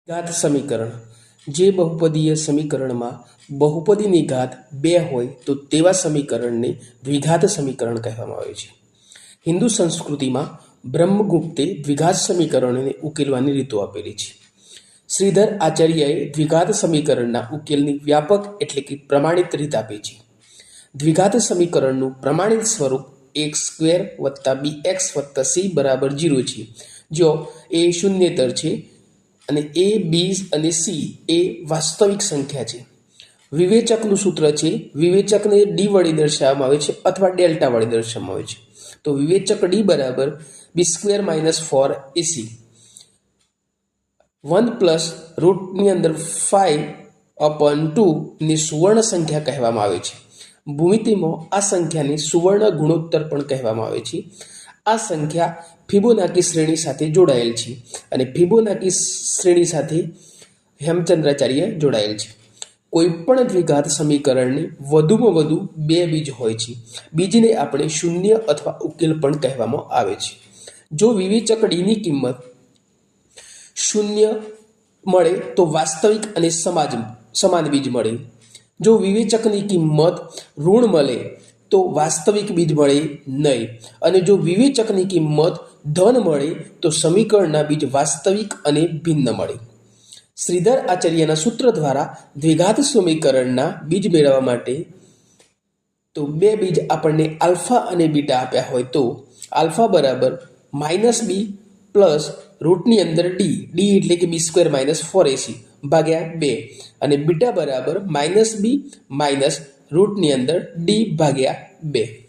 ઘાત સમીકરણ જે બહુપદીય સમીકરણમાં બહુપદીની ઘાત 2 હોય તો તેવા સમીકરણને દ્વિઘાત સમીકરણ કહેવામાં આવે છે. હિન્દુ સંસ્કૃતિમાં બ્રહ્મગુપ્તે દ્વિઘાત સમીકરણોને ઉકેલવાની રીતો આપેલી છે. શ્રીધર આચાર્યએ દ્વિઘાત સમીકરણના ઉકેલની વ્યાપક એટલે કે પ્રમાણિત રીત આપી છે. દ્વિઘાત સમીકરણનું પ્રમાણિત સ્વરૂપ x² + bx + c = 0 છે, જ્યાં a શૂન્યેતર છે અને a, b અને c એ વાસ્તવિક સંખ્યા છે. વિવેચકનું સૂત્ર છે, વિવેચકને d વડે દર્શાવવામાં આવે છે અથવા ડેલ્ટા વડે દર્શાવવામાં આવે છે. તો વિવેચક d બરાબર b² - 4ac 1 પ્લસ રૂટની અંદર 5/2 ની સુવર્ણ સંખ્યા કહેવામાં આવે છે. ભૂમિતિમાં આ સંખ્યાને સુવર્ણ ગુણોત્તર પણ કહેવામાં આવે છે. આ સંખ્યા ફિબોનાકી શ્રેણી સાથે જોડાયેલ છે અને ફિબોનાકી શ્રેણી સાથે હેમચંદ્રાચાર્ય જોડાયેલ છે. કોઈપણ દ્વિઘાત સમીકરણની વધુમાં વધુ 2 બીજ હોય છે. બીજને આપણે શૂન્ય અથવા ઉકેલ પણ કહેવામાં આવે છે. જો વિવેચક ડીની કિંમત 0 મળે તો વાસ્તવિક અને સમાન બીજ મળે. જો વિવેચકની કિંમત ઋણ મળે તો વાસ્તવિક બીજ મળે નહીં, અને જો વિવેચકની કિંમત ધન મળે તો સમીકરણના બીજ વાસ્તવિક અને ભિન્ન મળે. શ્રીધર આચાર્યના સૂત્ર દ્વારા દ્વિઘાત સમીકરણના બીજ મેળવવા માટે તો 2 બીજ આપણને આલ્ફા અને બીટા આપ્યા હોય તો આલ્ફા બરાબર -b પ્લસ રૂટની અંદર d એટલે કે b² - 4ac ભાગ્યા 2 અને બીટા બરાબર -b માઇનસ રૂટની અંદર d ભાગ્યા 2.